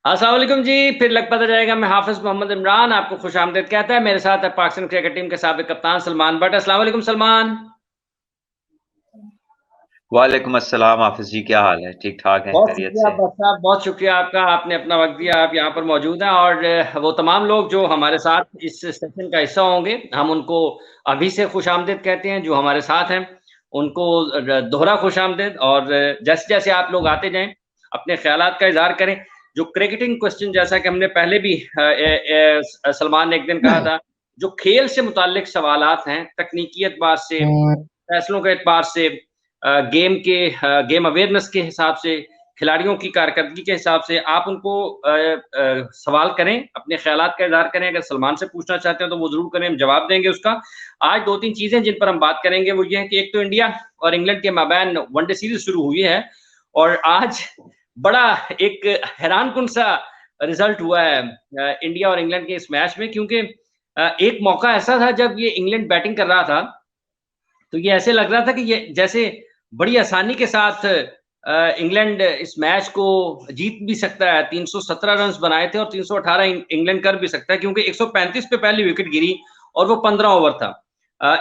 अस्सलाम वालेकुम जी। फिर लग पता जाएगा। मैं हाफिज मोहम्मद इमरान आपको खुश आमदीद कहता है। मेरे साथ है पाकिस्तान क्रिकेट टीम के साबिक कप्तान सलमान बट। अस्सलाम वालेकुम सलमान। वालेकुम अस्सलाम हाफिज जी, क्या हाल है? ठीक ठाक है, बहुत खैरियत शुक्रिया से? बट साहब, बहुत शुक्रिया आपका, आपने अपना वक्त दिया, आप यहाँ पर मौजूद हैं। और वो तमाम लोग जो हमारे साथ इस सेशन का हिस्सा होंगे, हम उनको अभी से खुश आमदीद कहते हैं। जो हमारे साथ हैं उनको दोहरा खुश आमदीद। और जैसे जैसे आप लोग आते जाएं अपने ख्यालात का इजहार करें। जो क्रिकेटिंग क्वेश्चन, जैसा कि हमने पहले भी सलमान ने एक दिन कहा था, जो खेल से मुताल्लिक सवालात हैं, तकनीकी एतबार से, फैसलों के एतबार से, गेम अवेयरनेस के हिसाब से, खिलाड़ियों की कारकर्दगी के हिसाब से, आप उनको सवाल करें, अपने ख्यालात का इज़हार करें। अगर सलमान से पूछना चाहते हैं तो वो ज़रूर करें, हम जवाब देंगे उसका। आज 2-3 चीज़ें जिन पर हम बात करेंगे वो ये है कि एक तो इंडिया और इंग्लैंड के माबैन वनडे सीरीज़ शुरू हुई है। और आज बड़ा एक हैरानकुन सा रिज़ल्ट हुआ है इंडिया और इंग्लैंड के इस मैच में, क्योंकि एक मौका ऐसा था जब ये इंग्लैंड बैटिंग कर रहा था, तो ये ऐसे लग रहा था कि ये जैसे बड़ी आसानी के साथ इंग्लैंड इस मैच को जीत भी सकता है। 317 रन्स बनाए थे और 318 इंग्लैंड कर भी सकता है, क्योंकि 135 पे पहली विकेट गिरी और वो 15 ओवर था।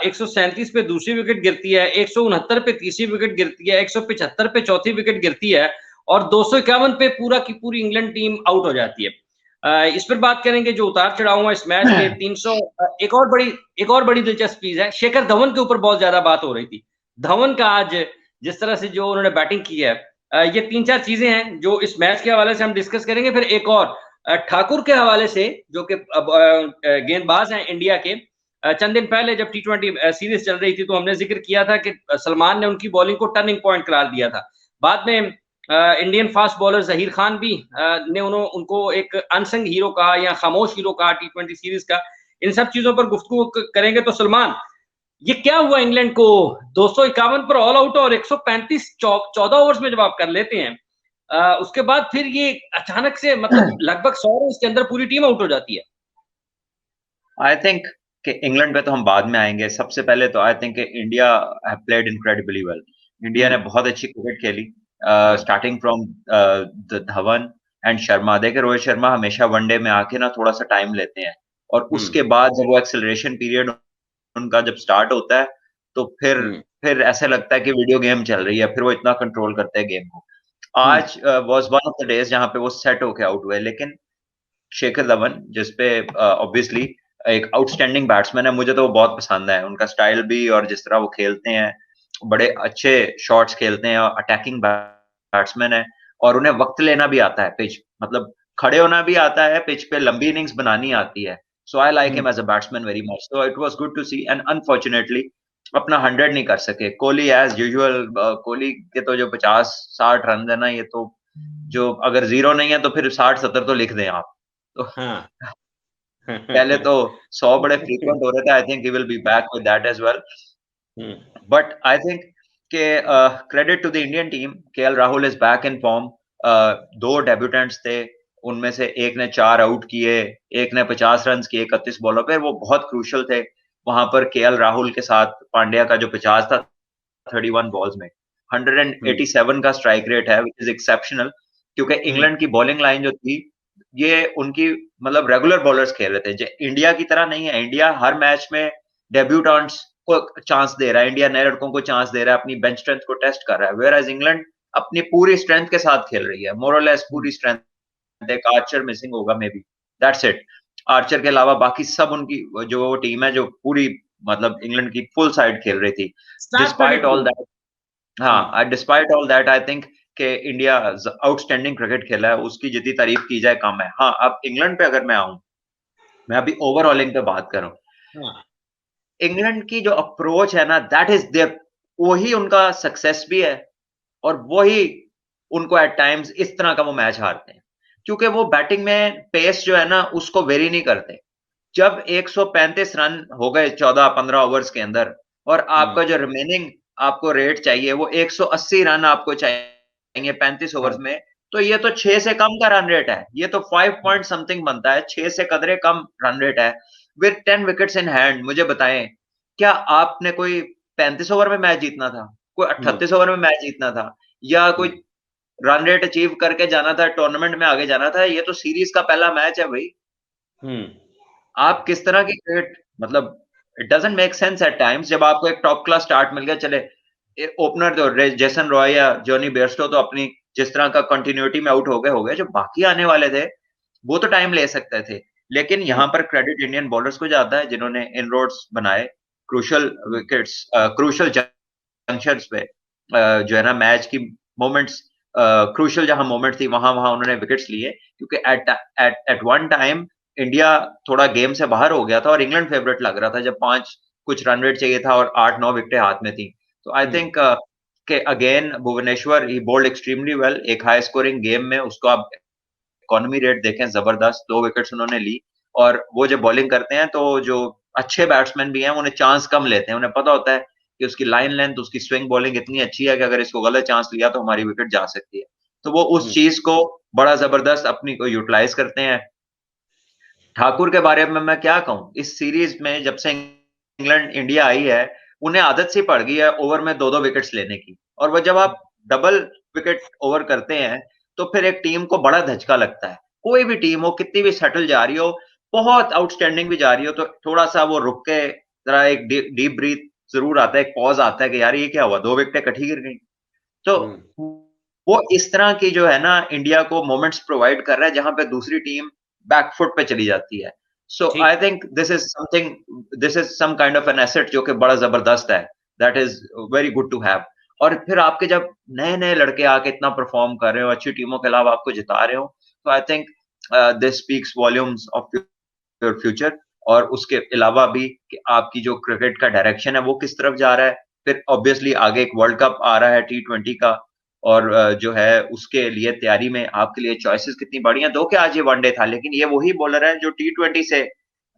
137 पे दूसरी विकेट गिरती है, 169 पे तीसरी विकेट गिरती है, 175 पे चौथी विकेट गिरती है और 251 पे पूरा की पूरी इंग्लैंड टीम आउट हो जाती है। इस पर बात करेंगे जो उतार चढ़ाव हुआ इस मैच में। 300 एक और बड़ी दिलचस्प चीज है, शेखर धवन के ऊपर बहुत ज्यादा बात हो रही थी। धवन का आज जिस तरह से जो उन्होंने बैटिंग की है, ये 3-4 चीजें हैं जो इस मैच के हवाले से हम डिस्कस करेंगे। फिर एक और ठाकुर के हवाले से, जो कि गेंदबाज हैं इंडिया के। चंद दिन पहले जब T20 सीरीज चल रही थी तो हमने जिक्र किया था कि सलमान ने उनकी बॉलिंग को टर्निंग पॉइंट करार दिया था। बाद में Indian fast bowler Zaheer Khan भी ने उनको एक अनसंग हीरो कहा या खामोश हीरो कहा T20 सीरीज का। इन सब चीजों पर गुफ्तगू करेंगे। तो सलमान, ये क्या हुआ इंग्लैंड को? 251 पर ऑल आउट और 135 14 ओवर्स में जब आप कर लेते हैं, उसके बाद फिर ये अचानक से, मतलब लगभग 100 रन के अंदर पूरी टीम आउट हो जाती है। आई थिंक कि इंग्लैंड पे तो हम बाद में आएंगे। सबसे पहले तो I think India have played incredibly well. India ने बहुत अच्छी क्रिकेट खेली, हाँ। Starting from the Dhawan and Sharma. देखे, रोहित शर्मा हमेशा वनडे में आके ना थोड़ा सा टाइम लेते हैं, और हम्म। उसके बाद जब वो एक्सेलरेशन पीरियड उनका जब स्टार्ट होता है, तो हम्म। फिर ऐसा लगता है कि वीडियो गेम चल रही है। फिर वो इतना कंट्रोल करते हैं गेम को। हम्म। आज was one of the days जहां पे वो सेट होके आउट हुए। लेकिन शेखर धवन, जिसपे ऑब्वियसली एक आउटस्टैंडिंग बैट्समैन है, मुझे तो वो बहुत पसंद है। उनका स्टाइल भी और जिस तरह वो खेलते हैं, बड़े अच्छे शॉट्स खेलते हैं और अटैकिंग बैट्समैन है। और उन्हें वक्त लेना भी आता है, पिच मतलब खड़े होना भी आता है, पिच पे लंबी इनिंग्स बनानी आती है। So I like him hmm. As a batsman very much. So it was good to see. And unfortunately अपना 100 नहीं कर सके कोहली एज यूजुअल। कोहली के तो जो 50-60 रन है ना, ये तो जो अगर जीरो नहीं है तो फिर 60-70 तो लिख दें आप। तो हाँ। पहले तो 100 बड़े फ्रीक्वेंट हो रहे थे। I think he will be back with that as well. Hmm. But I think के credit to the Indian team, KL Rahul is back in form. दो डेब्यूटेंट्स थे, उनमें से एक ने 4 आउट किए, एक ने 50 रन्स किए 31 बॉलों पे। वो बहुत क्रूशियल थे। वहां पर केएल राहुल के साथ पांड्या का जो 50 था 31 बॉल्स में, हम्म। 187 का स्ट्राइक रेट है, व्हिच इज एक्सेप्शनल। क्योंकि हम्म। इंग्लैंड की बॉलिंग लाइन जो थी, ये उनकी मतलब रेगुलर बॉलर्स खेल रहे थे। इंडिया की तरह नहीं है। इंडिया हर मैच में डेब्यूटेंट्स को चांस दे रहा है, इंडिया नए लड़कों को चांस दे रहा है, अपनी बेंच स्ट्रेंथ को टेस्ट कर रहा है। वेयर एज इंग्लैंड अपनी पूरी स्ट्रेंथ के साथ खेल रही है, मोर और लेस पूरी स्ट्रेंथ। एक आर्चर मिसिंग होगा may be, that's it. Archer के अलावा बाकी सब उनकी जो टीम है, जो पूरी मतलब इंग्लैंड की फुल साइड खेल रही थी। Starc despite all predictive. That, हाँ, despite all that I think कि इंडिया आउटस्टैंडिंग क्रिकेट खेला है, उसकी जितनी तारीफ की जाए कम है। हाँ, अब इंग्लैंड पे अगर मैं आऊं, मैं अभी ओवरऑलिंग पे बात करूं। हाँ। इंग्लैंड की जो अप्रोच है ना, दैट इज देयर, वही उनका सक्सेस भी है, और वही उनको एट टाइम्स इस तरह का वो मैच हारते हैं। क्योंकि वो बैटिंग में पेस जो है ना, उसको वेरी नहीं करते। जब 135 रन हो गए 14-15 ओवर्स के अंदर, और हम्म। आपका जो रिमेनिंग आपको रेट चाहिए वो 180 रन आपको चाहिए 35 ओवर्स हाँ। में, तो ये तो 6 से कम का रन रेट है। ये तो 5 पॉइंट समथिंग बनता है, 6 से कदरे कम रन रेट है, विद 10 विकेट्स इन हैंड। मुझे बताएं, क्या आपने कोई 35 ओवर में मैच जीतना था, कोई हम्म। 38 ओवर में मैच जीतना था, या कोई हम्म। रन रेट अचीव करके जाना था, टूर्नामेंट में आगे जाना था। ये तो सीरीज का पहला मैच है भाई। आप किस तरह की क्रिकेट, मतलब it doesn't make sense at times. जब आपको एक टॉप क्लास स्टार्ट मिल गया, चले ओपनर तो जेसन रॉय या जॉनी बेयरस्टो तो अपनी जिस तरह का कंटिन्यूटी में आउट हो गए, जो बाकी आने वाले थे वो तो टाइम ले सकते थे। लेकिन यहाँ पर क्रेडिट इंडियन बॉलर्स को जाता है जिन्होंने इनरोड्स बनाए, क्रूशियल विकेट्स, क्रूशियल जंक्शंस पे, जो है ना मैच की मोमेंट्स, क्रूशियल जहां मोमेंट थी वहां वहां उन्होंने विकेट्स लिए। क्योंकि एट वन टाइम इंडिया थोड़ा गेम से बाहर हो गया था और इंग्लैंड फेवरेट लग रहा था, जब 5 कुछ रन रेट चाहिए था और 8-9 विकेटें हाथ में थी। तो आई थिंक कि अगेन भुवनेश्वर ही बोल्ड एक्सट्रीमली वेल। एक हाई स्कोरिंग गेम में उसको आप इकोनॉमी रेट देखें, जबरदस्त 2 विकेट्स उन्होंने ली। और वो जब बॉलिंग करते हैं तो जो अच्छे बैट्समैन भी हैं उन्हें चांस कम लेते हैं, उन्हें पता होता है कि उसकी लाइन लेंथ, उसकी स्विंग बॉलिंग इतनी अच्छी है कि अगर इसको गलत चांस लिया तो हमारी विकेट जा सकती है। तो वो उस चीज को बड़ा जबरदस्त अपनी को यूटिलाइज करते हैं। ठाकुर के बारे में मैं क्या कहूं, इस सीरीज में जब से इंग्लैंड इंडिया आई है, उन्हें आदत सी पड़ गई है ओवर में 2-2 विकेट्स लेने की। और वो जब आप डबल विकेट ओवर करते हैं तो फिर एक टीम को बड़ा धचका लगता है। कोई भी टीम हो, कितनी भी सेटल जा रही हो, बहुत आउटस्टैंडिंग भी जा रही हो, तो थोड़ा सा वो रुक के जरा एक डीप ब्रीथ जरूर आता है, एक पॉज आता है कि यार ये क्या हुआ, 2 विकेटें इकट्ठी गिर गई। तो वो इस तरह की जो है ना इंडिया को मोमेंट्स प्रोवाइड कर रहा है जहां पे दूसरी टीम बैकफुट पे चली जाती है। So I think this is something, this is some kind of an asset जो कि बड़ा जबरदस्त है। That is very good to have. और फिर आपके जब नए नए लड़के आके इतना परफॉर्म कर रहे हो, अच्छी टीमों के अलावा आपको जिता रहे हो, तो आई think this speaks volumes of your future. और उसके अलावा भी कि आपकी जो क्रिकेट का डायरेक्शन है वो किस तरफ जा रहा है। फिर ऑब्वियसली आगे एक वर्ल्ड कप आ रहा है T20 का, और जो है उसके लिए तैयारी में आपके लिए चॉइसेस कितनी बड़ी हैं। दो कि आज ये वनडे था, लेकिन ये वही बॉलर है जो T20 से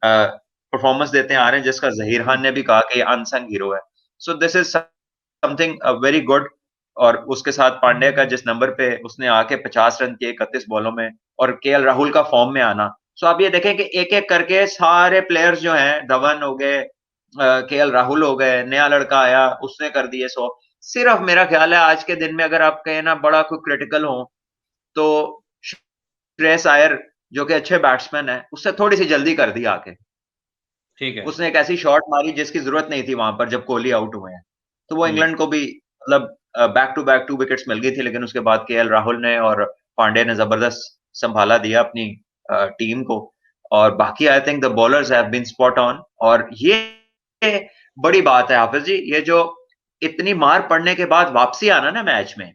परफॉर्मेंस देते आ रहे हैं, जिसका जहीर खान ने भी कहा कि अनसंग हीरो है। So this is something very good. और उसके साथ पांड्या का जिस नंबर पे उसने आके 50 रन किए 31 बॉलों में, और केएल राहुल का फॉर्म में आना। सो आप ये देखें कि एक एक करके सारे प्लेयर्स जो हैं, धवन हो गए, केएल राहुल हो गए, नया लड़का आया उसने कर दिए 100। सिर्फ मेरा ख्याल है आज के दिन में अगर आप कहें ना बड़ा कोई क्रिटिकल हो, तो श्रेयस अय्यर जो कि अच्छे बैट्समैन है, उससे थोड़ी सी जल्दी कर दी आके। ठीक है। उसने एक ऐसी शॉट मारी जिसकी जरूरत नहीं थी वहां पर जब कोहली आउट हुए हैं। तो वो इंग्लैंड को भी मतलब बैक टू बैक 2 विकेट्स मिल गई थी, लेकिन उसके बाद केएल राहुल ने और पांड्या ने जबरदस्त संभाला दिया अपनी टीम को। और बाकी I think the bowlers have been spot on. और ये बड़ी बात है हाफिज जी, ये जो इतनी मार पड़ने के बाद वापसी आना ना मैच में,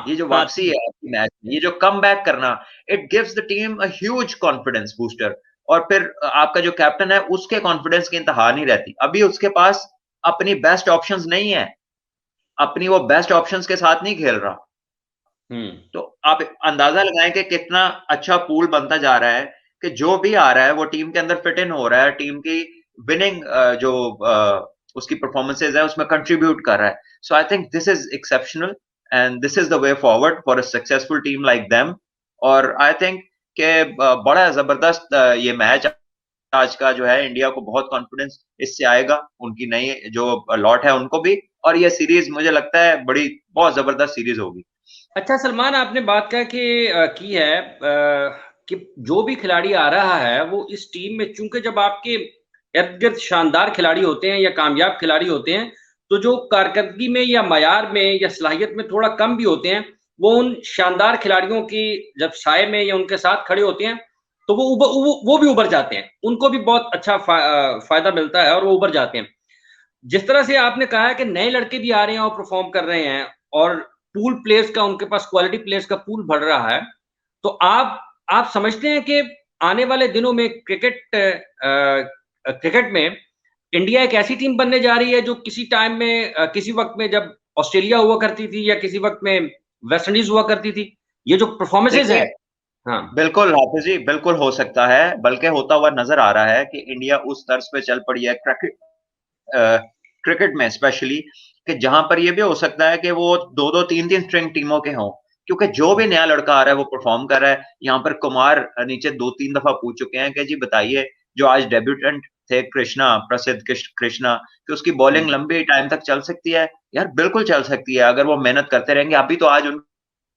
ये जो वापसी है आपकी मैच में, ये जो कम बैक करना, it gives the team a huge confidence booster. और फिर आपका जो कैप्टन है उसके कॉन्फिडेंस की इंतहा नहीं रहती। अभी उसके पास अपनी बेस्ट ऑप्शंस नहीं है, अपनी वो बेस्ट ऑप्शंस के साथ नहीं खेल रहा। तो आप अंदाजा लगाएं कि कितना अच्छा पूल बनता जा रहा है, कि जो भी आ रहा है वो टीम के अंदर फिट इन हो रहा है, टीम की विनिंग जो उसकी परफॉर्मेंसेज है उसमें कंट्रीब्यूट कर रहा है। So I think this is exceptional and this is the way forward for a successful team like them. और आई थिंक के बड़ा जबरदस्त ये मैच आज का जो है, इंडिया को बहुत कॉन्फिडेंस इससे आएगा, उनकी नई जो लॉट है उनको भी। और ये सीरीज मुझे लगता है बड़ी बहुत जबरदस्त सीरीज होगी। अच्छा सलमान, आपने बात की है कि जो भी खिलाड़ी आ रहा है वो इस टीम में, चूंकि जब आपके इर्द गिर्द शानदार खिलाड़ी होते हैं या कामयाब खिलाड़ी होते हैं, तो जो कारकर्दगी में या मयार में या सलाहियत में थोड़ा कम भी होते हैं, वो उन शानदार खिलाड़ियों की जब साय में या उनके साथ खड़े होते हैं तो वो भी उभर जाते हैं, उनको भी बहुत अच्छा फायदा मिलता है और वो उभर जाते हैं। जिस तरह से आपने कहा है कि नए लड़के भी आ रहे हैं और परफॉर्म कर रहे हैं, और पूल प्लेयर्स का, उनके पास क्वालिटी प्लेयर्स का पूल बढ़ रहा है, तो आप समझते हैं कि आने वाले दिनों में क्रिकेट में इंडिया एक ऐसी टीम बनने जा रही है जो किसी टाइम में, किसी वक्त में जब ऑस्ट्रेलिया हुआ करती थी या किसी वक्त में वेस्ट इंडीज हुआ करती थी, ये जो परफॉर्मेंसेज है। हाँ बिल्कुल हाफिज जी, बिल्कुल हो सकता है, बल्कि होता हुआ नजर आ रहा है कि इंडिया उस तर्ज पे चल पड़ी है क्रिकेट में स्पेशली, कि जहां पर ये भी हो सकता है कि वो 2-2 3-3 स्ट्रिंग टीमों के हों। क्योंकि जो भी नया लड़का आ रहा है वो परफॉर्म कर रहा है। यहाँ पर कुमार नीचे 2-3 दफा पूछ चुके हैं कि जी बताइए, जो आज डेब्यूटेंट थे कृष्णा, प्रसिद्ध कृष्णा, कि उसकी बॉलिंग लंबी टाइम तक चल सकती है। यार बिल्कुल चल सकती है अगर वो मेहनत करते रहेंगे। अभी तो आज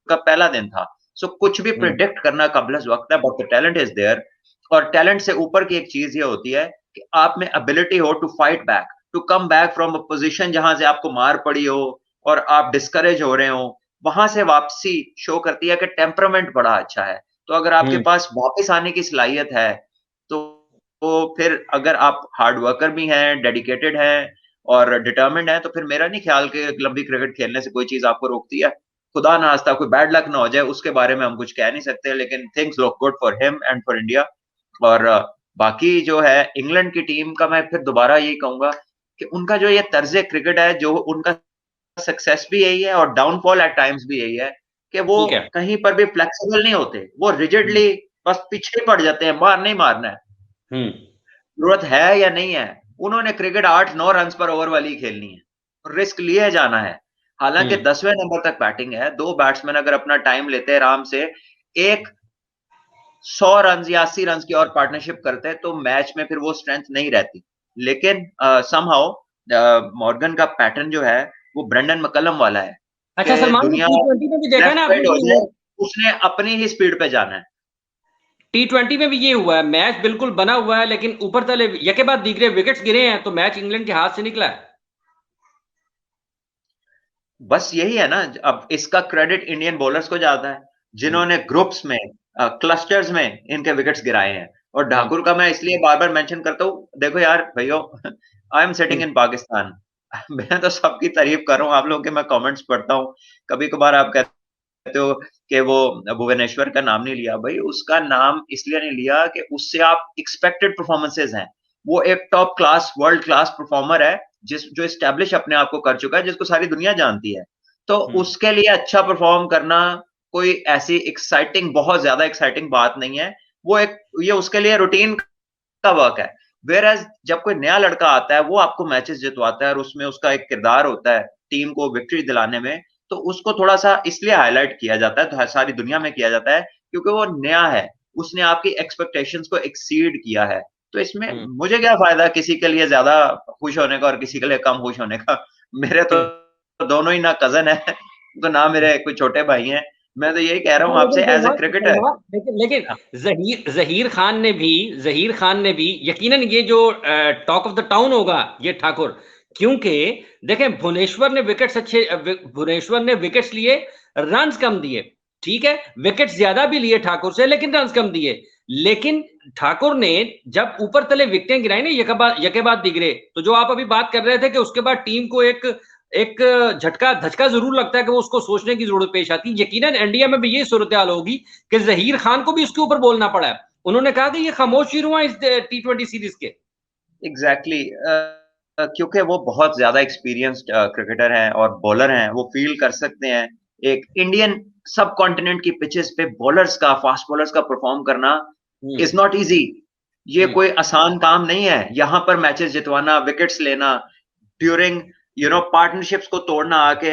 का पहला दिन था। सो कुछ भी प्रिडिक्ट करना कबल वक्त है, but the talent is there. और टैलेंट से ऊपर की एक चीज ये होती है कि आप में एबिलिटी हो to fight back, to come back from a position जहां से आपको मार पड़ी हो और आप डिस्करेज हो रहे हो, वहां से वापसी शो करती है कि टेम्परामेंट बड़ा अच्छा है। तो अगर आपके पास वापस आने की सलाहियत है, तो फिर अगर आप हार्ड वर्कर भी हैं, डेडिकेटेड हैं और डिटर्मिन्ड हैं, तो फिर मेरा नहीं ख्याल कि लंबी क्रिकेट खेलने से कोई चीज आपको रोकती है। खुदा ना खास्ता कोई बैड लक ना हो जाए, उसके बारे में हम कुछ कह नहीं सकते, लेकिन things look good for him and for India. और बाकी जो है इंग्लैंड की टीम का, मैं फिर दोबारा यही कहूंगा कि उनका जो ये तर्ज क्रिकेट है, जो उनका सक्सेस भी यही है और डाउनफॉल एट टाइम्स भी यही है कि वो कहीं पर भी फ्लेक्सिबल नहीं होते, वो रिजिडली बस पीछे पड़ जाते हैं, मार नहीं मारना है, जरूरत है या नहीं है। उन्होंने क्रिकेट 8-9 रन पर ओवर वाली खेलनी है, रिस्क लिए जाना है। हालांकि 10वें नंबर तक बैटिंग है, 2 बैट्समैन अगर अपना टाइम लेते हैं आराम से, एक 100 रन या 80 रन की और पार्टनरशिप करते हैं, तो मैच में फिर वो स्ट्रेंथ नहीं रहती। लेकिन समहाउ मॉर्गन का पैटर्न जो है वो ब्रेंडन मैकलम वाला है। अच्छा सलमान, दुनिया T20 में भी देखा ना आपने, हो जाए, उसने अपनी ही स्पीड पे जाना है। T20 में भी ये हुआ है, मैच बिल्कुल बना हुआ है, लेकिन ऊपर तले यके बाद दीगरे विकेट्स गिरे हैं, तो मैच इंग्लैंड के हाथ से निकला है। बस यही है ना, अब इसका क्रेडिट इंडियन बॉलर्स को जाता है, जिन्होंने ग्रुप्स में, क्लस्टर्स में इनके विकेट्स गिराए हैं। और ठाकुर का मैं इसलिए बार बार मेंशन करता हूँ, देखो यार भाइयों, I am sitting in Pakistan, मैं तो सबकी तारीफ कर रहा हूँ, आप लोगों के मैं कमेंट्स पढ़ता हूँ, कभी कभार आप कहते हो कि वो भुवनेश्वर का नाम नहीं लिया, भाई उसका नाम इसलिए नहीं लिया कि उससे आप एक्सपेक्टेड परफॉर्मेंसेज हैं। वो एक top class, world class performer है, जो एस्टेब्लिश अपने आप को कर चुका है, जिसको सारी दुनिया जानती है। तो उसके लिए अच्छा परफॉर्म करना कोई ऐसी एक्साइटिंग, बहुत ज्यादा एक्साइटिंग बात नहीं है। वो ये उसके लिए रूटीन का वर्क है। वेयर एज जब कोई नया लड़का आता है, वो आपको मैचेस जितवाता है और उसमें उसका एक किरदार होता है टीम को विक्ट्री दिलाने में, तो उसको थोड़ा सा इसलिए हाईलाइट किया जाता है, तो सारी दुनिया में किया जाता है, क्योंकि वो नया है, उसने आपकी एक्सपेक्टेशंस को एक्सीड किया है। तो इसमें मुझे क्या फायदा किसी के लिए ज्यादा खुश होने का और किसी के लिए कम खुश होने का। मेरे तो दोनों ही ना कजन है, तो ना मेरे कोई छोटे भाई हैं। मैं तो यही कह रहा हूँ आपसे एज ए क्रिकेटर। लेकिन जहीर खान ने भी यकीनन ये जो टॉक ऑफ द टाउन होगा ये ठाकुर, क्योंकि देखें भुवनेश्वर ने विकेट्स लिए, रन्स कम दिए, ठीक है, विकेट्स ज्यादा भी लिए ठाकुर से, लेकिन रन्स कम दिए। लेकिन ठाकुर ने जब ऊपर तले विकेटें गिराई ना यके बाद दिगरे, तो जो आप अभी बात कर रहे थे कि उसके बाद टीम को एक झटका धचका जरूर लगता है कि वो उसको सोचने की जरूरत पेश आती है। यकीनन इंडिया में भी ये सूरत हाल होगी कि जहीर खान को भी उसके ऊपर बोलना पड़ा है। उन्होंने कहा कि ये खामोश ही हुआ इस T20 सीरीज के। एग्जैक्टली क्योंकि वो बहुत ज्यादा एक्सपीरियंस्ड क्रिकेटर हैं और बॉलर हैं, वो फील कर सकते हैं एक इंडियन सब कॉन्टिनेंट की पिचेस पे बॉलर्स का, फास्ट बॉलर्स का परफॉर्म करना इज नॉट इजी। ये कोई आसान काम नहीं है। यहाँ पर मैचेस जितवाना, विकेट्स लेना, ड्यूरिंग पार्टनरशिप्स को तोड़ना आके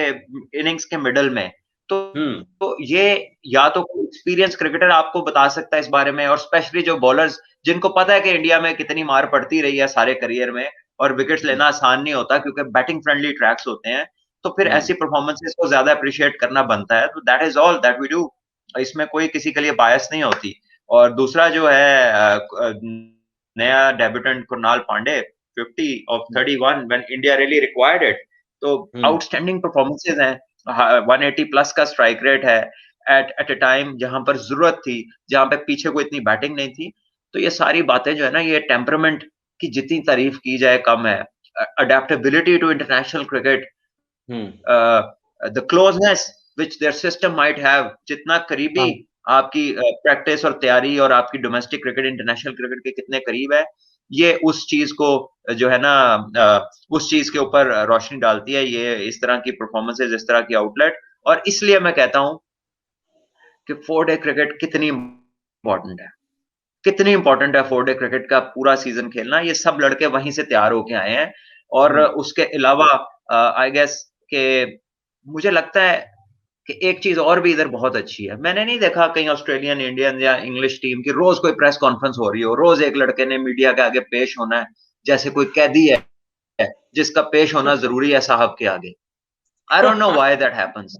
इनिंग्स के मिडल में, तो ये या तो कोई एक्सपीरियंस क्रिकेटर आपको बता सकता है इस बारे में, और स्पेशली जो बॉलर्स जिनको पता है कि इंडिया में कितनी मार पड़ती रही है सारे करियर में और विकेट्स लेना आसान नहीं होता क्योंकि बैटिंग फ्रेंडली ट्रैक्स होते हैं, तो फिर ऐसी परफॉर्मेंसेस को ज्यादा अप्रिशिएट करना बनता है। तो that is all that we do, इसमें कोई किसी के लिए बायस नहीं होती। और दूसरा जो है नया debutant Krunal Pandya, 50 of 31 when India really required it, तो आउटस्टैंडिंग परफॉर्मेंसेस हैं, 180 प्लस का स्ट्राइक रेट है एट अ टाइम जहां पर जरूरत थी, जहां पे पीछे कोई इतनी बैटिंग नहीं थी। तो ये सारी बातें जो है ना, ये टेम्परामेंट की जितनी तारीफ की जाए कम है। Adaptability to international cricket, the closeness which their system might have, जितना करीबी आपकी प्रैक्टिस और तैयारी और आपकी डोमेस्टिक क्रिकेट इंटरनेशनल क्रिकेट के कितने करीब है, ये उस चीज को जो है ना, उस चीज के ऊपर रोशनी डालती है, ये इस तरह की परफॉर्मेंसेस, इस तरह की आउटलेट। और इसलिए मैं कहता हूं कि 4-डे क्रिकेट कितनी इंपॉर्टेंट है, कितनी इंपॉर्टेंट है 4-डे क्रिकेट का पूरा सीजन खेलना। ये सब लड़के वहीं से तैयार होके आए हैं। और उसके अलावा आई गेस के मुझे लगता है कि एक चीज और भी इधर बहुत अच्छी है, मैंने नहीं देखा कहीं ऑस्ट्रेलियन, इंडियन या इंग्लिश टीम की रोज कोई प्रेस कॉन्फ्रेंस हो रही हो, रोज एक लड़के ने मीडिया के आगे पेश होना है जैसे कोई कैदी है जिसका पेश होना जरूरी है साहब के आगे। I don't know why that happens.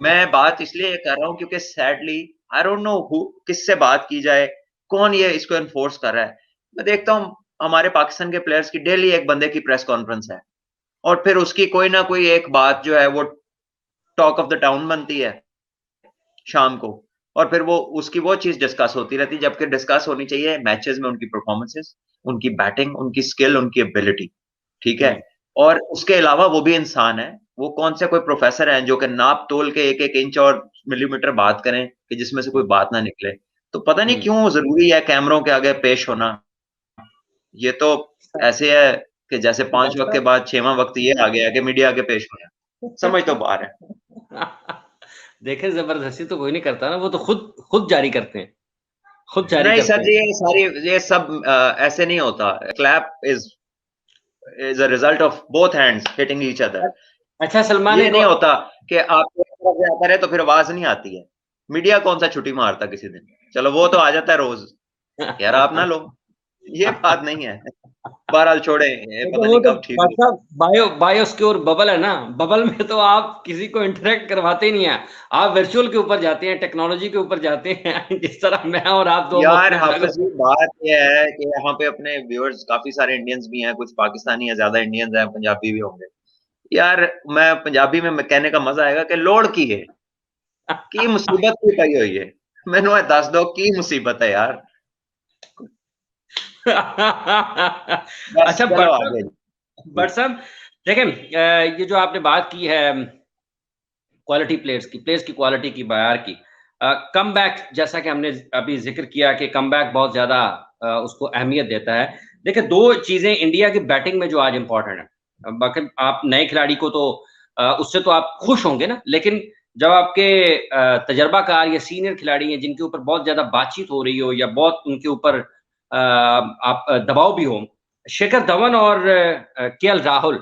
मैं बात इसलिए कर रहा हूँ क्योंकि सैडली आई डोंट नो किससे बात की जाए, कौन ये इसको एनफोर्स कर रहा है। मैं देखता हूँ हमारे पाकिस्तान के प्लेयर्स की डेली एक बंदे की प्रेस कॉन्फ्रेंस है, और फिर उसकी कोई ना कोई एक बात जो है वो टॉक ऑफ द टाउन बनती है शाम को, और फिर वो उसकी वो चीज डिस्कस होती रहती है, जबकि डिस्कस होनी चाहिए मैचेस में उनकी परफॉर्मेंसेस, उनकी बैटिंग, उनकी स्किल, उनकी एबिलिटी, ठीक है। और उसके अलावा वो भी इंसान है, वो कौन से कोई प्रोफेसर हैं जो कि नाप तोल के एक एक इंच और मिलीमीटर बात करें कि जिसमें से कोई बात ना निकले। तो पता नहीं क्यों जरूरी है कैमरों के आगे पेश होना। ये तो ऐसे है कि जैसे 5 वक्त के बाद 6वां वक्त ये आ गया है कि मीडिया आगे पेश होना, समझ तो बाहर है। देखे जबरदस्ती तो कोई नहीं करता ना, वो तो खुद जारी करते हैं, खुद जारी नहीं करते सर हैं। जी, ये सब ऐसे नहीं होता। Clap is a result of both hands hitting each other. अच्छा सलमान, ये एक नहीं और होता कि आप एक तरफ से आता रहे तो फिर आवाज नहीं आती है। मीडिया कौन सा छुट्टी मारता किसी दिन, चलो वो तो आ जाता है रोज, यार आप ना लो, ये बात नहीं है। बहरहाल छोड़े, ये देखो पता वो नहीं तो कब ठीक हो। बायोस्क्योर बबल है ना, बबल में तो आप किसी को इंटरेक्ट करवाते ही नहीं है। आप वर्चुअल के ऊपर जाते हैं, टेक्नोलॉजी के ऊपर जाते हैं जिस तरह मैं और आप दो यार अपने अलग हाफिज हो जी, बात यह है कि यहाँ पे अपने व्यूअर्स काफी सारे इंडियंस भी हैं, कुछ पाकिस्तानी है, ज्यादा इंडियंस हैं, पंजाबी भी होंगे। यार मैं पंजाबी में कहने का मजा आएगा कि लोड़ की मुसीबत की पई हुई है, मैनू ये दस दो की मुसीबत है यार। बस अच्छा चलो आगे जी। बट साहब देखें, ये जो आपने बात की है क्वालिटी प्लेयर्स की क्वालिटी की, बाजार की, कम बैक, जैसा कि हमने अभी जिक्र किया कि कम बैक बहुत ज्यादा उसको अहमियत देता है। देखिए दो चीजें इंडिया की बैटिंग में जो आज इंपॉर्टेंट है, बाकी आप नए खिलाड़ी को तो उससे तो आप खुश होंगे ना, लेकिन जब आपके तजर्बाकार या सीनियर खिलाड़ी हैं जिनके ऊपर बहुत ज्यादा बातचीत हो रही हो या बहुत उनके ऊपर आप दबाव भी हो, शिखर धवन और केएल राहुल,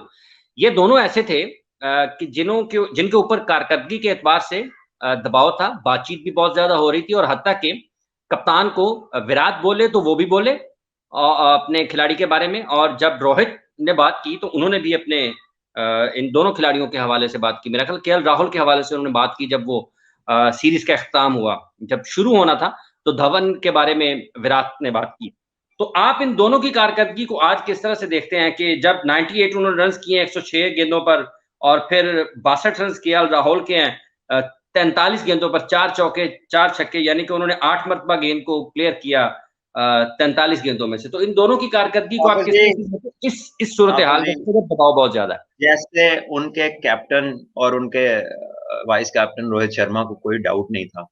ये दोनों ऐसे थे कि जिनके ऊपर कारकर्दगी के एतबार से दबाव था, बातचीत भी बहुत ज्यादा हो रही थी, और हत्ता के कप्तान को विराट बोले तो वो भी बोले अपने खिलाड़ी के बारे में, और जब रोहित ने बात की तो उन्होंने भी अपने इन दोनों खिलाड़ियों के हवाले से बात की। मेरा ख्याल केएल राहुल के हवाले से उन्होंने बात की जब वो सीरीज का अख्ताम हुआ, जब शुरू होना था तो धवन के बारे में विराट ने बात की। तो आप इन दोनों की कारकर्दगी को आज किस तरह से देखते हैं कि जब 98 उन्होंने रन किए 106 गेंदों पर, और फिर 62 रन केएल राहुल के हैं 43 गेंदों पर, 4 चौके 4 छक्के, यानी कि उन्होंने 8 मरतबा गेंद को क्लियर किया 43 गेंदों में से। तो इन दोनों की कारकर्दगी को आप हाफिज किस जी, तरह से देखते हैं इस सूरत हाफिज हाल में जी, जब दबाव बहुत ज्यादा है? जैसे उनके कैप्टन और उनके वाइस कैप्टन रोहित शर्मा को कोई डाउट नहीं था,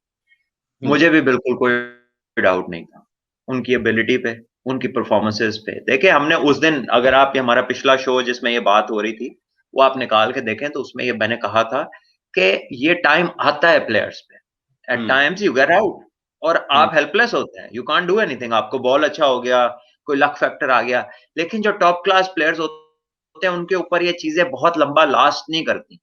मुझे भी बिल्कुल कोई डाउट नहीं था उनकी एबिलिटी पे, उनकी परफॉर्मेंसेस पे। देखिए हमने उस दिन, अगर आप ये हमारा पिछला शो जिसमें ये बात हो रही थी वो आप निकाल के देखें तो उसमें ये मैंने कहा था कि ये टाइम आता है प्लेयर्स पे, at times you get out, और आप हेल्पलेस होते हैं, यू कांट डू एनीथिंग। आपको बॉल अच्छा हो गया, कोई लक फैक्टर आ गया, लेकिन जो टॉप क्लास प्लेयर्स होते हैं उनके ऊपर ये चीजें बहुत लंबा लास्ट नहीं करती।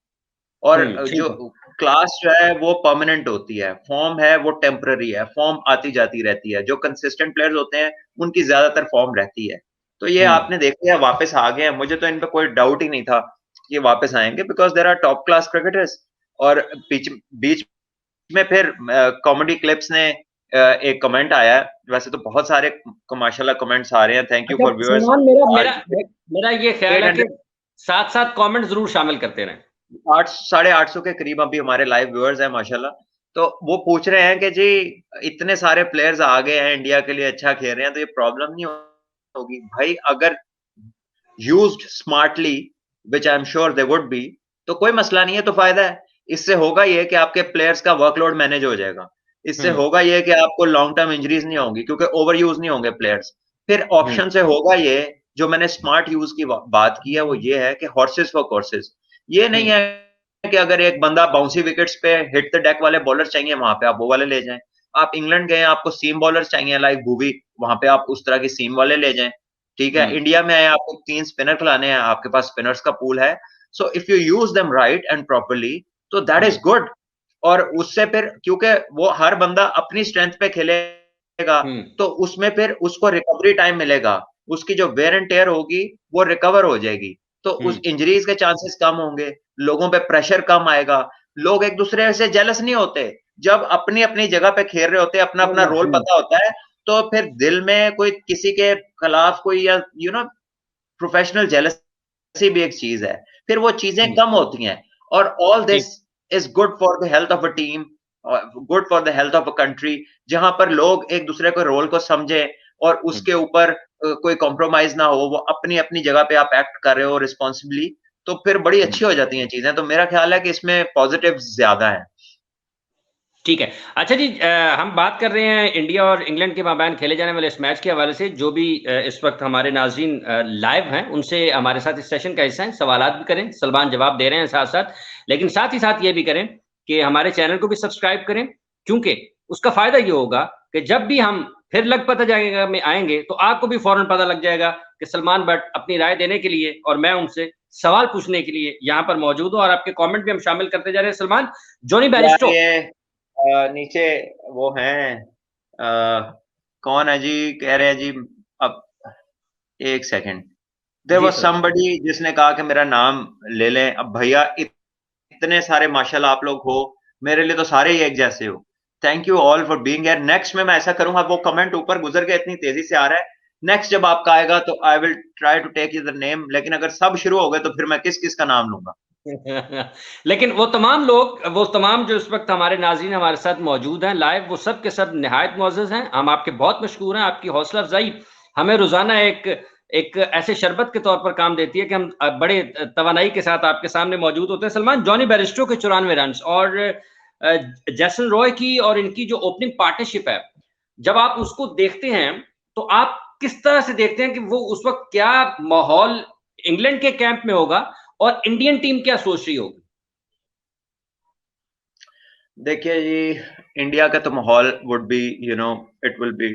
और जो ठीक है। क्लास जो है वो परमानेंट होती है, फॉर्म है वो टेम्पररी है, फॉर्म आती जाती रहती है। जो कंसिस्टेंट प्लेयर्स होते हैं उनकी ज्यादातर फॉर्म रहती है। तो ये आपने देख लिया, वापस आ गए हैं, मुझे तो इन पे कोई डाउट ही नहीं था कि ये वापस आएंगे, because there are top class cricketers. और बीच बीच में फिर कॉमेडी क्लिप्स ने एक कमेंट आया है, वैसे तो बहुत सारे माशाल्लाह कमेंट्स आ रहे हैं, थैंक यू अच्छा फॉर व्यूअर्स। सलमान, मेरा मेरा आज मेरा ये ख्याल है कि 800 साथ साथ कमेंट जरूर शामिल करते रहें। 800-850 के करीब अभी हमारे लाइव व्यूअर्स हैं माशाल्लाह। तो वो पूछ रहे हैं कि जी इतने सारे प्लेयर्स आ गए हैं इंडिया के लिए, अच्छा खेल रहे हैं, तो ये प्रॉब्लम नहीं होगी भाई अगर used smartly, which I am sure they would be, तो कोई मसला नहीं है, तो फायदा है। इससे होगा ये कि आपके प्लेयर्स का वर्कलोड मैनेज हो जाएगा, इससे होगा ये कि आपको लॉन्ग टर्म इंजरीज नहीं होंगी क्योंकि ओवर यूज नहीं होंगे प्लेयर्स। फिर ऑप्शन से होगा ये, जो मैंने स्मार्ट यूज की बात की है वो ये है कि हॉर्सेस फॉर कोर्सेज। ये नहीं है कि अगर एक बंदा बाउंसी विकेट्स पे हिट द डेक वाले बॉलर चाहिए वहां पे आप वो वाले ले जाएं। आप इंग्लैंड गए, आपको सीम बॉलर चाहिए लाइक भुवी, वहां पे आप उस तरह की सीम वाले ले जाएं। ठीक है, इंडिया में आए आपको 3 स्पिनर खिलाने हैं, आपके पास स्पिनर्स का पूल है, so if you use them right and properly तो दैट इज गुड। और उससे फिर क्योंकि वो हर बंदा अपनी स्ट्रेंथ पे खेलेगा, तो उसमें फिर उसको रिकवरी टाइम मिलेगा, उसकी जो वेयर एंड टेयर होगी वो रिकवर हो जाएगी। तो उस इंजरीज के चांसेस कम होंगे, लोगों पे प्रेशर कम आएगा, लोग एक दूसरे से जेलस नहीं होते। जब अपनी अपनी जगह पे खेल रहे होते हैं, अपना अपना रोल पता होता है, तो फिर दिल में कोई किसी के खिलाफ कोई या प्रोफेशनल जेलसी भी एक चीज है, फिर वो चीजें कम होती हैं। और all this is good for the health of a team, good for the health of a country, जहां पर लोग एक दूसरे के रोल को समझे और उसके ऊपर कोई कॉम्प्रोमाइज ना हो, वो अपनी अपनी जगह पे आप एक्ट कर रहे हो रिस्पॉन्सिबली, तो फिर बड़ी अच्छी हो जाती हैं चीजें। तो मेरा ख्याल है कि इसमें पॉजिटिव ज्यादा है। ठीक है। अच्छा जी, हम बात कर रहे हैं इंडिया और इंग्लैंड के माबैन खेले जाने वाले इस मैच के हवाले से। जो भी इस वक्त हमारे नाज़रीन लाइव हैं, उनसे हमारे साथ इस सेशन का हिस्सा हैं, सवालात भी करें, सलमान जवाब दे रहे हैं साथ साथ, लेकिन साथ ही साथ ये भी करें कि हमारे चैनल को भी सब्सक्राइब करें, क्योंकि उसका फ़ायदा ये होगा कि जब भी हम फिर लग पता जाएगा में आएंगे, तो आपको भी फ़ौरन पता लग जाएगा कि सलमान भट्ट अपनी राय देने के लिए और मैं उनसे सवाल पूछने के लिए यहाँ पर मौजूद हूँ, और आपके कमेंट भी हम शामिल करते जा रहे हैं। सलमान, जॉनी यार बैरिस्टो, ये नीचे वो हैं, कौन है जी, कह रहे हैं जी। अब एक सेकंड, देयर जी वाज सर। समबडी जिसने कहा कि मेरा नाम ले लें। अब भैया इतने सारे माशाल्लाह आप लोग हो, मेरे लिए तो सारे ही एक जैसे हो। Thank you all for being here. Next में मैं ऐसा करूंगा, वो कमेंट ऊपर गुजर के इतनी तेजी से आ रहा है, नेक्स्ट जब आपका आएगा तो I will try to take your name, लेकिन अगर सब शुरू हो गए तो फिर मैं किस किस का नाम लूंगा। लेकिन वो तमाम लोग, वो तमाम जो इस वक्त हमारे नाज़रीन हमारे साथ मौजूद हैं लाइव, वो सब के सब निहायत मुअज़्ज़ज़ हैं। हम आपके बहुत मशकूर हैं। आपकी हौसला अफ़ज़ाई हमें रोज़ाना एक एक ऐसे शरबत के तौर पर काम देती है कि हम बड़े तवानाई के साथ आपके सामने मौजूद होते हैं। सलमान, जॉनी बैरिस्टो के 94 रन्स और जेसन रॉय की और इनकी जो ओपनिंग पार्टनरशिप है, जब आप उसको देखते हैं, तो आप किस तरह से देखते हैं कि वो उस वक्त क्या माहौल इंग्लैंड के कैंप में होगा और इंडियन टीम क्या सोच रही होगी? देखिए जी, इंडिया का तो माहौल would be, it will be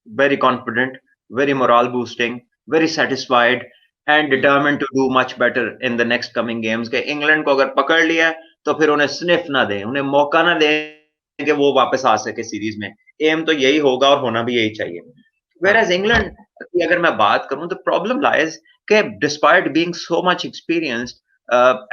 very confident, very moral boosting, very satisfied and determined to do much better in the next coming games. के इंग्लैंड को अगर पकड़ लिया तो फिर उन्हें स्निफ ना दें, उन्हें मौका ना दें कि वो वापस आ सके सीरीज में। एम तो यही होगा और होना भी यही चाहिए। Whereas इंग्लैंड की अगर मैं बात करूं, तो प्रॉब्लम लाइज कि despite being so much experienced,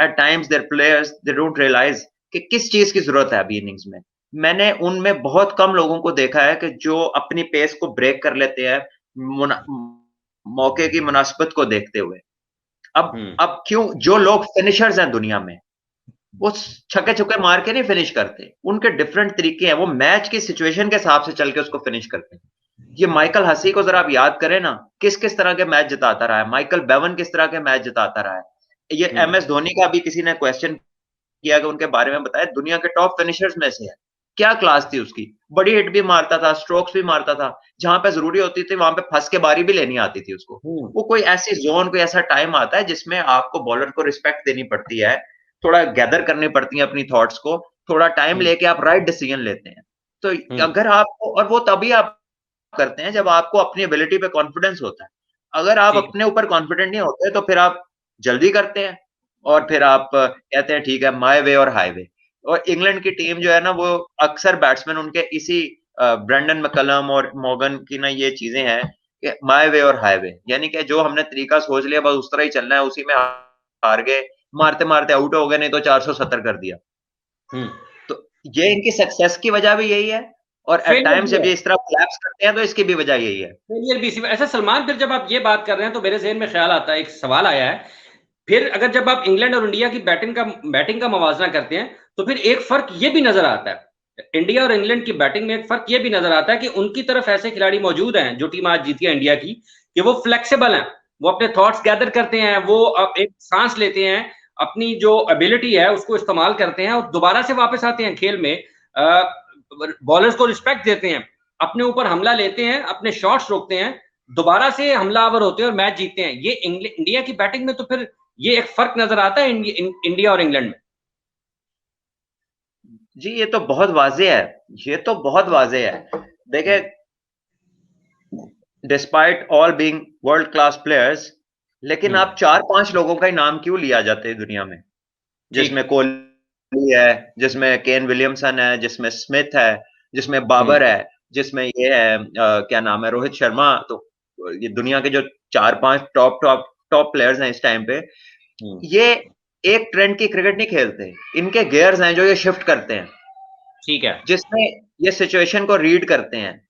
at times there players they don't realise कि किस चीज की जरूरत है अभी इनिंग्स में। मैंने उनमें बहुत कम लोगों को देखा है कि जो अपनी पेस को ब्रेक कर लेते हैं मौके की मुनासिबत को देखते हुए। अब क्यों जो लोग फिनिशर्स हैं दुनिया में, वो छक्के छक्के मार के नहीं फिनिश करते, उनके डिफरेंट तरीके हैं, वो मैच की सिचुएशन के हिसाब से चल के उसको फिनिश करते हैं। ये माइकल हसी को जरा आप याद करें ना, किस किस तरह के मैच जिताता रहा है, माइकल बेवन किस तरह के मैच जिताता रहा है। ये एमएस धोनी का भी किसी ने क्वेश्चन किया कि उनके बारे में बताया, दुनिया के टॉप फिनिशर्स में से है। क्या क्लास थी उसकी, बड़ी हिट भी मारता था, स्ट्रोक्स भी मारता था, जहां पे जरूरी होती थी वहां पे फंस के बारी भी लेनी आती थी उसको। वो कोई ऐसी जोन, कोई ऐसा टाइम आता है जिसमें आपको बॉलर को रिस्पेक्ट देनी पड़ती है, थोड़ा गैदर करनी पड़ती है अपनी थॉट्स को, थोड़ा टाइम लेके आप राइट डिसीजन लेते हैं। तो अगर आपको, और वो तभी आप करते हैं जब आपको अपनी एबिलिटी पे कॉन्फिडेंस होता है। अगर आप अपने ऊपर कॉन्फिडेंट नहीं होते तो फिर आप जल्दी करते हैं और फिर आप कहते हैं ठीक है माय वे और हाईवे। और इंग्लैंड की टीम जो है ना, वो अक्सर बैट्समैन उनके इसी ब्रेंडन मैकलम और मॉर्गन की ना ये चीजें हैं कि माय वे और हाईवे, यानी कि जो हमने तरीका सोच लिया बस उस तरह ही चलना है, उसी में हार गए, मारते मारते आउट हो गए, नहीं तो 470 कर दिया। तो ये इनकी सक्सेस की वजह भी यही है, और एट टाइम्स जब ये इस तरह कोलैप्स करते हैं तो इसकी भी वजह यही है। फेलियर भी इसी ऐसा। सलमान, फिर जब आप ये बात कर रहे हैं तो मेरे ज़हन में ख्याल आता है, एक सवाल आया है, फिर अगर जब आप इंग्लैंड और इंडिया की बैटिंग का मवाजना करते हैं, तो फिर एक फर्क ये भी नजर आता है, इंडिया और इंग्लैंड की बैटिंग में एक फर्क ये भी नजर आता है कि उनकी तरफ ऐसे खिलाड़ी मौजूद हैं, जो टीम आज जीती है इंडिया की, कि वो फ्लेक्सिबल हैं, वो अपने थॉट्स गैदर करते हैं, वो अब एक सांस लेते हैं, अपनी जो एबिलिटी है उसको इस्तेमाल करते हैं और दोबारा से वापस आते हैं खेल में, बॉलर्स को रिस्पेक्ट देते हैं, अपने ऊपर हमला लेते हैं, अपने शॉट्स रोकते हैं, दोबारा से हमलावर होते हैं और मैच जीतते हैं। ये इंडिया की बैटिंग में तो फिर ये एक फर्क नजर आता है इंडिया और इंग्लैंड में। जी ये तो बहुत वाजे है, ये तो बहुत वाजे है। देखे, despite all being world class players, लेकिन आप 4-5 लोगों का ही नाम क्यों लिया जाते हैं दुनिया में, जिसमें कोहली है, जिसमें केन विलियमसन है, जिसमें स्मिथ है, जिसमें बाबर है, जिसमें ये है क्या नाम है, रोहित शर्मा। तो ये दुनिया के जो 4-5 टॉप प्लेयर्स हैं इस टाइम पे, ये एक ट्रेंड की क्रिकेट नहीं खेलते, इनके गियर्स हैं जो ये शिफ्ट करते हैं, ठीक है, जिसमें ये सिचुएशन को रीड करते हैं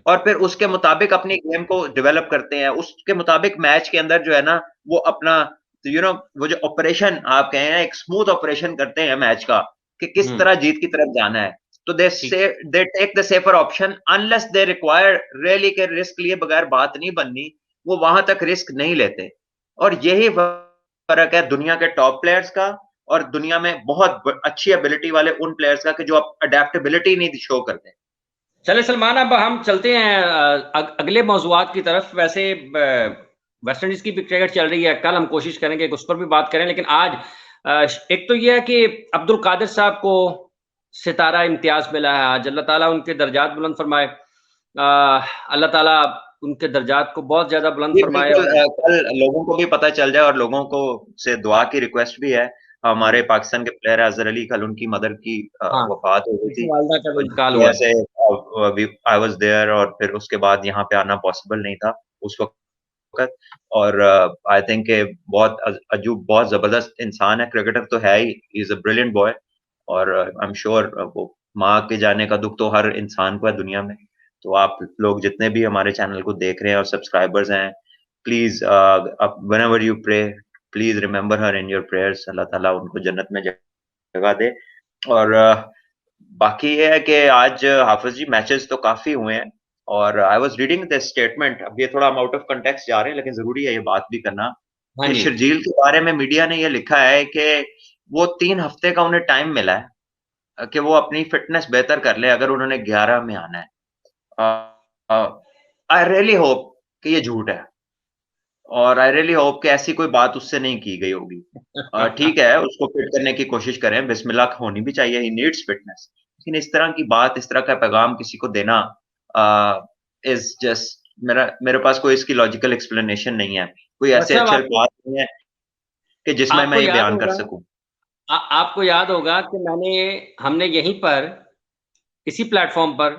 और फिर उसके मुताबिक अपनी गेम को डेवलप करते हैं, उसके मुताबिक मैच के अंदर जो है ना वो अपना वो जो ऑपरेशन आप कहें ना, एक स्मूथ ऑपरेशन करते हैं मैच का कि किस तरह जीत की तरफ जाना है। तो they take the safer option unless they require really के रिस्क लिए बगैर बात नहीं बननी, वो वहां तक रिस्क नहीं लेते। और यही फर्क है दुनिया के टॉप प्लेयर्स का और दुनिया में बहुत अच्छी एबिलिटी वाले उन प्लेयर्स का कि जो अडेप्टेबिलिटी नहीं शो करते। चले सलमान, अब हम चलते हैं अगले मौजूआत की तरफ। वैसे वेस्ट इंडीज की भी क्रिकेट चल रही है, कल हम कोशिश करेंगे कि उस पर भी बात करें, लेकिन आज एक तो यह है कि अब्दुल कादिर साहब को सितारा इम्तियाज मिला है आज। अल्लाह ताला उनके दर्जात बुलंद फरमाए, अल्लाह ताला उनके दर्जात को बहुत ज्यादा बुलंद फरमाए। कल लोगों को भी पता चल जाए और लोगों को से दुआ की रिक्वेस्ट भी है। हमारे पाकिस्तान के प्लेयर अजहर अली, कल उनकी मदर की वफात हो गई थी, ऐसे आई वाज देयर और फिर उसके बाद यहाँ पे आना पॉसिबल नहीं था उस वक्त। और आई थिंक बहुत अजूब, बहुत जबरदस्त इंसान है, क्रिकेटर तो है ही, इज अ ब्रिलियंट बॉय। और आई एम श्योर वो माँ के जाने का दुख तो हर इंसान को है दुनिया में। तो आप लोग जितने भी हमारे चैनल को देख रहे हैं और सब्सक्राइबर्स हैं, please whenever you pray, please remember her in your prayers. अल्लाह ताला उनको जन्नत में जगह दे। और बाकी ये है कि आज हाफिज जी मैचेस तो काफी हुए हैं और I was reading the statement. अब ये थोड़ा हम आउट ऑफ कंटेक्स्ट जा रहे हैं लेकिन जरूरी है ये बात भी करना कि शर्जील के बारे में मीडिया ने ये लिखा है कि वो 3 हफ्ते का उन्हें टाइम मिला है कि वो अपनी फिटनेस बेहतर कर ले अगर उन्होंने 11 में आना है। आई रियली होप कि ये झूठ है और आई रियली होप कि ऐसी कोई बात उससे नहीं की गई होगी। ठीक है, उसको फिट करने की कोशिश करें, बिस्मिल्लाह होनी भी चाहिए, ही नीड्स फिटनेस। लेकिन इस तरह की बात, इस तरह का पैगाम किसी को देना इज जस्ट, मेरे पास कोई इसकी लॉजिकल एक्सप्लेनेशन नहीं है, कोई ऐसे अच्छे बात नहीं है कि जिसमें मैं ये बयान कर सकूं। आपको याद होगा कि हमने यहीं पर इसी प्लेटफॉर्म पर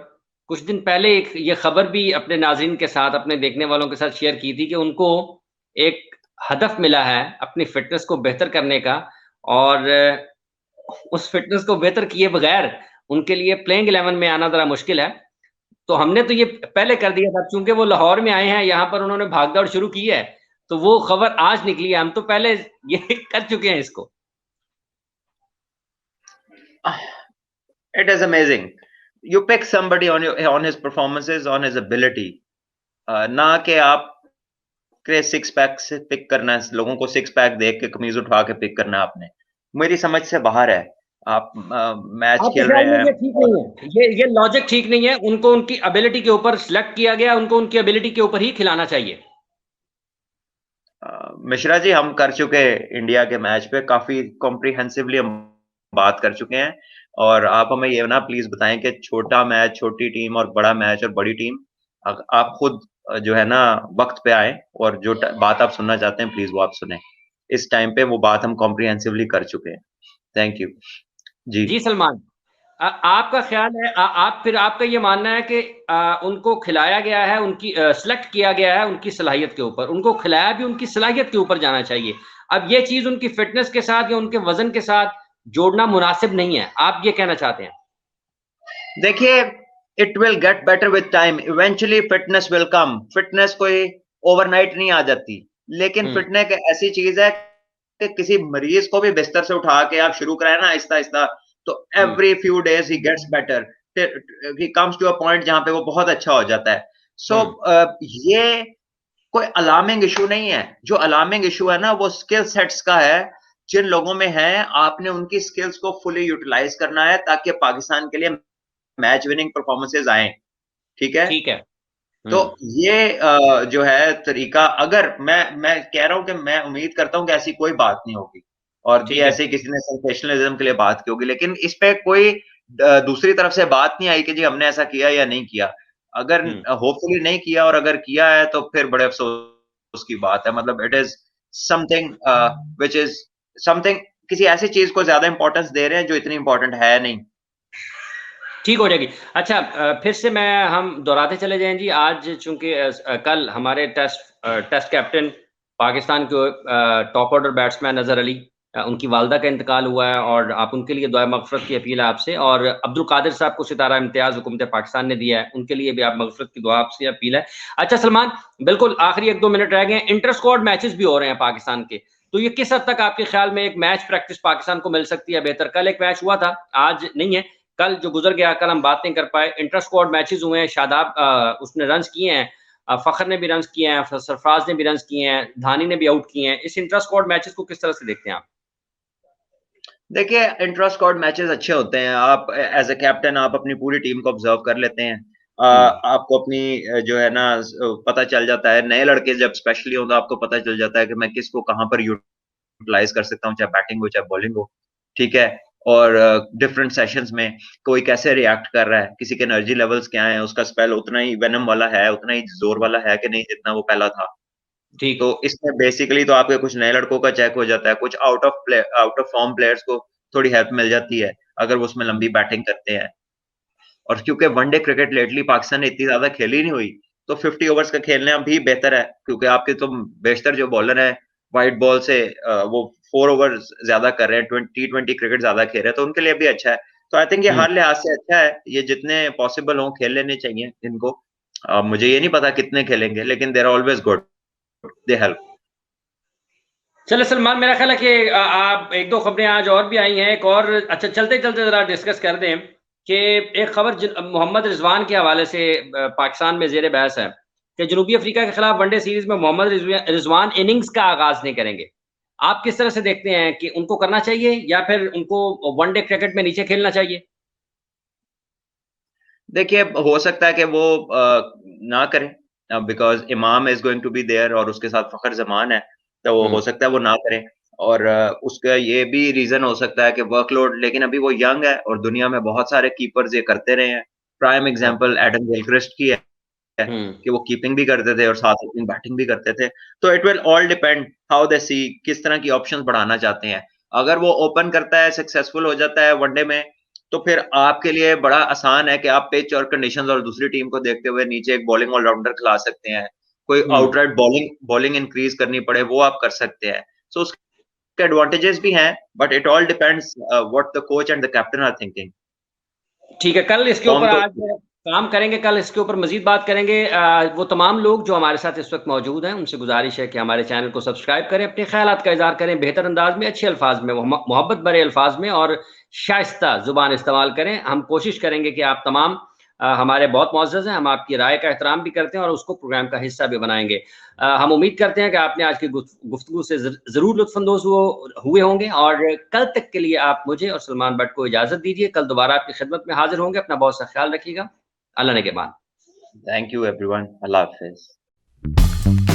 कुछ दिन पहले ये खबर भी अपने नाज़रीन के साथ, अपने देखने वालों के साथ शेयर की थी कि उनको एक हदफ मिला है अपनी फिटनेस को बेहतर करने का, और उस फिटनेस को बेहतर किए बगैर उनके लिए प्लेइंग 11 में आना जरा मुश्किल है। तो हमने तो ये पहले कर दिया था, चूंकि वो लाहौर में आए हैं, यहाँ पर उन्होंने भागदौड़ शुरू की है, तो वो खबर आज निकली है, हम तो पहले ये कर चुके हैं इसको। It is amazing. You pick somebody on his performances, on his ability. ना कि आप के 6 पैक से पिक करना है, लोगों को 6 पैक देख के कमीज उठा के पिक करना है आपने, मेरी समझ से बाहर है। आप मैच खेल रहे हैं, ये ठीक नहीं है, ये लॉजिक ठीक नहीं है। उनको उनकी एबिलिटी के ऊपर सिलेक्ट किया गया, उनको उनकी एबिलिटी के ऊपर ही खिलाना चाहिए। मिश्रा जी, हम कर चुके इंडिया के मैच पे काफी कॉम्प्रिहेंसिवली हम बात कर चुके हैं और आप हमें ये ना प्लीज बताएं कि छोटा मैच, छोटी टीम और बड़ा मैच और बड़ी टीम, आप खुद जो है ना वक्त पे आए और जो बात आप सुनना चाहते हैं प्लीज वो आप सुने। इस टाइम पे वो बात हम कॉम्प्रिहेंसिवली कर चुके हैं। थैंक यू जी सलमान, आपका ख्याल है, आपका ये मानना है कि उनको खिलाया गया है, उनकी सिलेक्ट किया गया है उनकी सलाहियत के ऊपर, उनको खिलाया भी उनकी सलाहियत के ऊपर जाना चाहिए। अब ये चीज उनकी फिटनेस के साथ या उनके वजन के साथ जोड़ना मुनासिब नहीं है, आप ये कहना चाहते हैं? देखिए, it will get better with time, eventually fitness will come. Fitness कोई ओवरनाइट नहीं आ जाती, लेकिन फिटनेस ऐसी चीज है कि किसी मरीज को भी बिस्तर से उठा के आप शुरू कराए ना आहिस्ता आहिस्ता, तो every few days he gets better, he comes to a point जहां पे वो बहुत अच्छा हो जाता है। सो ये कोई अलार्मिंग इशू नहीं है। जो अलार्मिंग इशू है ना वो स्किल सेट्स का है, जिन लोगों में है आपने उनकी स्किल्स को फुली यूटिलाइज करना है ताकि पाकिस्तान के लिए मैच विनिंग परफॉर्मेंसेज आए। ठीक है, ठीक है। तो ये जो है तरीका, अगर मैं कह रहा हूं कि मैं उम्मीद करता हूं कि ऐसी कोई बात नहीं होगी और ये ऐसे किसी ने सेंसेशनलिज्म के लिए बात की होगी, लेकिन इस पे कोई दूसरी तरफ से बात नहीं आई कि जी हमने ऐसा किया या नहीं किया। अगर होपफुली नहीं किया और अगर किया है तो फिर बड़े अफसोस की बात है। मतलब it is something which is something, किसी ऐसी चीज को ज्यादा इंपॉर्टेंस दे रहे हैं जो इतनी इंपॉर्टेंट है नहीं। ठीक हो जाएगी। अच्छा, फिर से हम दोहराते चले जाएं जी। आज चूंकि कल हमारे टेस्ट कैप्टन पाकिस्तान के top order batsman Azhar Ali, उनकी वालदा का इंतकाल हुआ है और आप उनके लिए दुआ मगफरत की अपील है आपसे। और अब्दुल कादिर साहब को सितारा इम्तियाज हुकूमत पाकिस्तान ने दिया है, उनके लिए भी आप मगफरत की दुआ आपसे अपील है। अच्छा सलमान, बिल्कुल आखिरी 1-2 मिनट रह गए हैं। इंटर स्क्वाड मैचेस भी हो रहे हैं पाकिस्तान के, तो ये किस हद तक आपके ख्याल में एक मैच प्रैक्टिस पाकिस्तान को मिल सकती है बेहतर? कल एक मैच हुआ था, आज नहीं है, कल जो गुजर गया, कल हम बात नहीं कर पाए। इंटर स्क्वाड मैचेस हुए हैं, शादाब उसने रन किए हैं, फखर ने भी रन किए हैं, सरफराज ने भी रन किए हैं, धानी ने भी आउट किए हैं। इस इंटर स्क्वाड मैचेस को किस तरह से देखते हैं आप? देखिए, इंट्रा स्क्वाड मैचेस अच्छे होते हैं। आप एज ए कैप्टन आप अपनी पूरी टीम को ऑब्जर्व कर लेते हैं। आपको अपनी जो है ना पता चल जाता है। नए लड़के जब स्पेशली हो तो आपको पता चल जाता है कि मैं किसको कहाँ पर यूटिलाइज कर सकता हूँ, चाहे बैटिंग हो चाहे बॉलिंग हो, ठीक है। और डिफरेंट सेशंस में कोई कैसे रिएक्ट कर रहा है, किसी के एनर्जी लेवल्स क्या है, उसका स्पेल उतना ही वेनम वाला है, उतना ही जोर वाला है कि नहीं जितना वो पहला था। ठीक। तो इसमें बेसिकली तो आपके कुछ नए लड़कों का चेक हो जाता है, कुछ आउट ऑफ फॉर्म प्लेयर्स को थोड़ी हेल्प मिल जाती है अगर वो उसमें लंबी बैटिंग करते हैं। और क्योंकि वनडे क्रिकेट लेटली पाकिस्तान ने इतनी ज्यादा खेली नहीं हुई, तो 50 ओवर्स का खेलना भी बेहतर है, क्योंकि आपके तो बेशतर जो बॉलर है व्हाइट बॉल से वो 4 ओवर ज्यादा कर रहे हैं, T20 क्रिकेट ज्यादा खेल रहे हैं, तो उनके लिए भी अच्छा है। तो आई थिंक ये हर लिहाज से अच्छा है। ये जितने पॉसिबल हो खेल लेने चाहिए इनको। मुझे ये नहीं पता कितने खेलेंगे, लेकिन there are always good, they help. चलो सलमान, मेरा ख्याल है कि आप 1-2 खबरें आज और भी आई हैं। एक और अच्छा, चलते चलते जरा डिस्कस कर दें कि एक खबर मोहम्मद रिजवान के हवाले से पाकिस्तान में जेर बहस है कि जनूबी अफ्रीका के खिलाफ वनडे सीरीज में मोहम्मद रिजवान इनिंग्स का आगाज नहीं करेंगे। आप किस तरह से देखते हैं कि उनको करना चाहिए या फिर उनको वनडे क्रिकेट में नीचे खेलना चाहिए? देखिए, हो सकता है कि वो ना करें, because Imam is going to be there और उसके साथ फ़खर ज़मान है, तो हो सकता है वो ना करें। और उसका ये भी रीज़न हो सकता है कि वर्कलोड, लेकिन अभी वो यंग है और दुनिया में बहुत सारे कीपर्स ये करते रहे हैं। प्राइम एग्ज़ाम्पल एडम गिलक्रिस्ट की है कि वो कीपिंग भी करते थे और साथ अपनी बैटिंग भी करते थे। तो it will all depend how they see, किस तरह की ऑप्शंस बढ़ाना चाहते हैं। अगर वो ओपन करता है, सक्सेसफुल हो जाता है वनडे में, तो फिर आपके लिए बड़ा आसान है कि आप पिच और कंडीशंस और दूसरी टीम को देखते हुए नीचे एक बॉलिंग ऑलराउंडर खिला सकते हैं। कोई आउटराइट बॉलिंग इंक्रीज करनी पड़े वो आप कर सकते हैं। सो उसके एडवांटेजेस भी हैं, but it all depends what the coach and the captain are thinking. ठीक है, कल इसके फॉर्म ऊपर तो आज काम करेंगे, कल इसके ऊपर मजीद बात करेंगे। वो तमाम लोग जो हमारे साथ इस वक्त मौजूद हैं, उनसे गुजारिश है कि हमारे चैनल को सब्सक्राइब करें, अपने ख्यालात का इज़हार करें बेहतर अंदाज में, अच्छे अल्फाज में, मोहब्बत भरे अल्फाज में और शाइस्ता ज़ुबान इस्तेमाल करें। हम कोशिश करेंगे कि आप तमाम हमारे बहुत मुअज़्ज़ज़ हैं, हम आपकी राय का एहतराम भी करते हैं और उसको प्रोग्राम का हिस्सा भी बनाएंगे। हम उम्मीद करते हैं कि आपने आज की गुफ्तगू से ज़रूर लुत्फ़अंदोज़ हुए होंगे और कल तक के लिए आप मुझे और सलमान भट्ट को इजाज़त दीजिए। कल दोबारा आपकी खिदमत में हाज़िर होंगे। अपना बहुत सा ख्याल रखिएगा। अल्लाह ने के बाद। थैंक यू एवरीवन, अल्लाह हाफ़िज़।